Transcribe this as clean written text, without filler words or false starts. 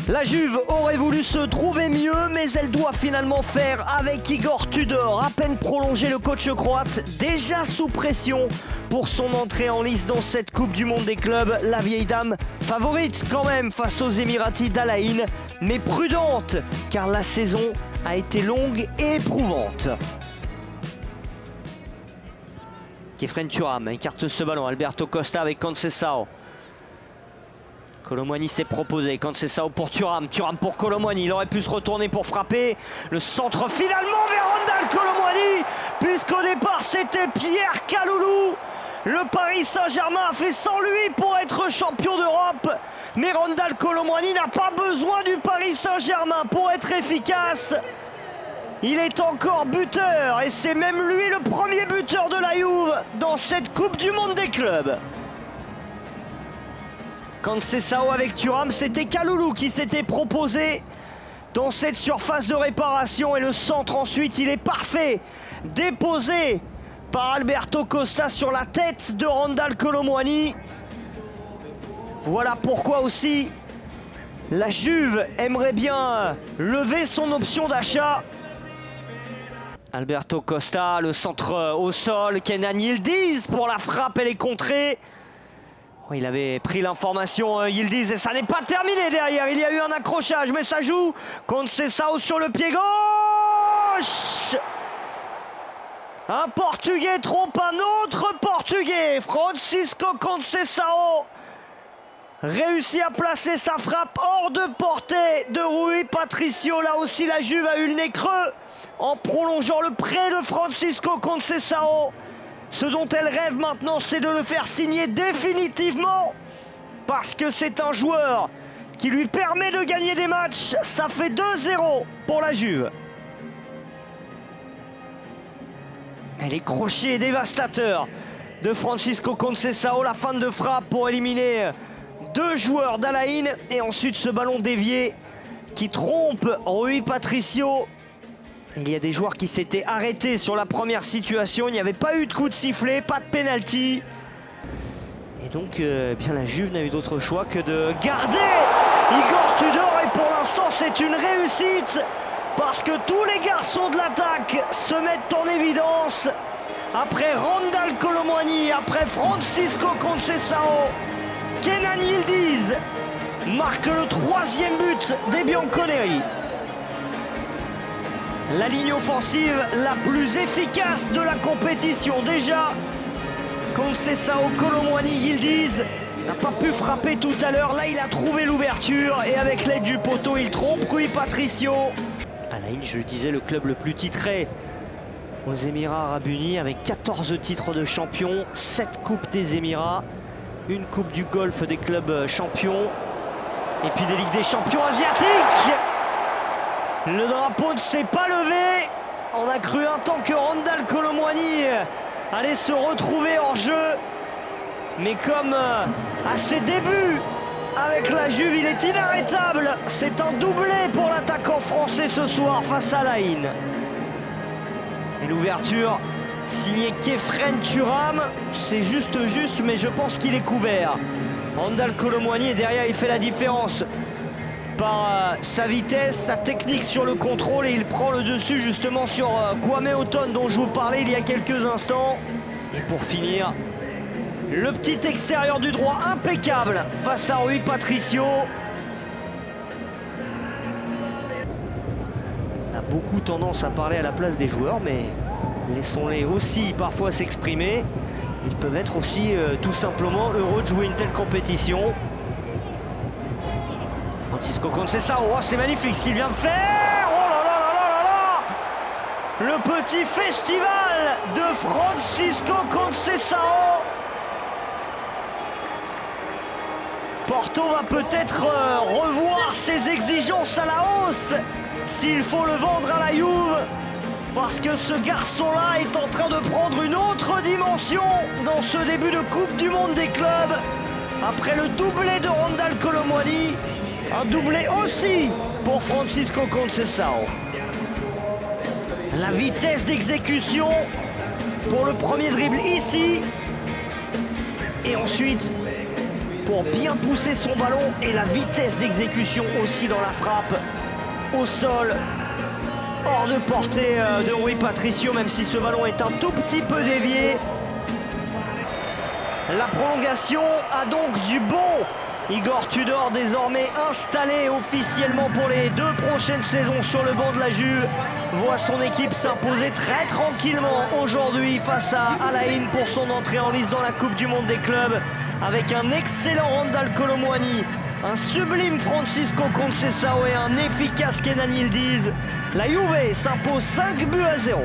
La Juve aurait voulu se trouver mieux, mais elle doit finalement faire avec Igor Tudor. À peine prolongé, le coach croate, déjà sous pression pour son entrée en lice dans cette Coupe du Monde des clubs. La vieille dame favorite quand même face aux Émiratis d'Al Ain, mais prudente car la saison a été longue et éprouvante. Khéphren Thuram écarte ce ballon. Alberto Costa avec Conceição. Kolo Muani s'est proposé. Conceição pour Thuram. Thuram pour Kolo Muani. Il aurait pu se retourner pour frapper. Le centre finalement vers Randal Kolo Muani, puisqu'au départ c'était Pierre Kalulu. Le Paris Saint-Germain a fait sans lui pour être champion d'Europe. Mais Randal Kolo Muani n'a pas besoin du Paris Saint-Germain pour être efficace. Il est encore buteur et c'est même lui le premier buteur de la Juve dans cette Coupe du Monde des clubs. Conceição avec Thuram, c'était Kalulu qui s'était proposé dans cette surface de réparation et le centre ensuite il est parfait, déposé par Alberto Costa sur la tête de Randal Kolo Muani. Voilà pourquoi aussi la Juve aimerait bien lever son option d'achat. Alberto Costa, le centre au sol, Kenan Yildiz pour la frappe, elle est contrée. Oh, il avait pris l'information Yildiz et ça n'est pas terminé derrière, il y a eu un accrochage mais ça joue. Conceição sur le pied gauche. Un Portugais trompe un autre Portugais. Francisco Conceição réussit à placer sa frappe hors de portée de Rui Patricio. Là aussi la Juve a eu le nez creux en prolongeant le prêt de Francisco Conceição. Ce dont elle rêve maintenant, c'est de le faire signer définitivement parce que c'est un joueur qui lui permet de gagner des matchs. Ça fait 2-0 pour la Juve. Elle est crochet dévastateur de Francisco Conceição. La fin de frappe pour éliminer deux joueurs d'Al Ain et ensuite ce ballon dévié qui trompe Rui Patricio. Il y a des joueurs qui s'étaient arrêtés sur la première situation. Il n'y avait pas eu de coup de sifflet, pas de pénalty. Et donc bien la Juve n'a eu d'autre choix que de garder Igor Tudor. Et pour l'instant c'est une réussite parce que tous les garçons de l'attaque se mettent en évidence. Après Randal Kolo Muani, après Francisco Conceição, Kenan Yildiz marque le troisième but des Bianconeri. La ligne offensive la plus efficace de la compétition. Déjà, Conceição, Kolo Muani, Yildiz n'a pas pu frapper tout à l'heure. Là, il a trouvé l'ouverture et avec l'aide du poteau, il trompe Rui Patricio. Al Ain, je le disais, le club le plus titré aux Émirats Arabes Unis avec 14 titres de champion, 7 coupes des Émirats, une coupe du Golfe des clubs champions et puis des Ligues des champions asiatiques. Le drapeau ne s'est pas levé. On a cru un temps que Randal Kolo Muani allait se retrouver hors jeu. Mais comme à ses débuts avec la Juve, il est inarrêtable. C'est un doublé pour l'attaquant français ce soir face à Al Ain. Et l'ouverture signée Khéphren Thuram. C'est juste, mais je pense qu'il est couvert. Randal Kolo Muani est derrière, il fait la différence par sa vitesse, sa technique sur le contrôle et il prend le dessus justement sur Kwame Oton dont je vous parlais il y a quelques instants. Et pour finir, le petit extérieur du droit impeccable face à Rui Patricio. On a beaucoup tendance à parler à la place des joueurs, mais laissons-les aussi parfois s'exprimer. Ils peuvent être aussi tout simplement heureux de jouer une telle compétition. Francisco Conceição, oh, c'est magnifique ce qu'il vient de faire. Oh là là là là là là. Le petit festival de Francisco Conceição. Porto va peut-être revoir ses exigences à la hausse s'il faut le vendre à la Juve, parce que ce garçon-là est en train de prendre une autre dimension dans ce début de Coupe du Monde des clubs. Après le doublé de Randal Kolo Muani, un doublé aussi pour Francisco Conceição. La vitesse d'exécution pour le premier dribble ici. Et ensuite, pour bien pousser son ballon et la vitesse d'exécution aussi dans la frappe au sol. Hors de portée de Rui Patricio, même si ce ballon est un tout petit peu dévié. La prolongation a donc du bon. Igor Tudor désormais installé officiellement pour les 2 prochaines saisons sur le banc de la Juve, voit son équipe s'imposer très tranquillement aujourd'hui face à Al Ain pour son entrée en lice dans la Coupe du Monde des clubs, avec un excellent Randal Kolo Muani, un sublime Francisco Conceição et un efficace Kenan Yildiz. La Juve s'impose 5 buts à 0.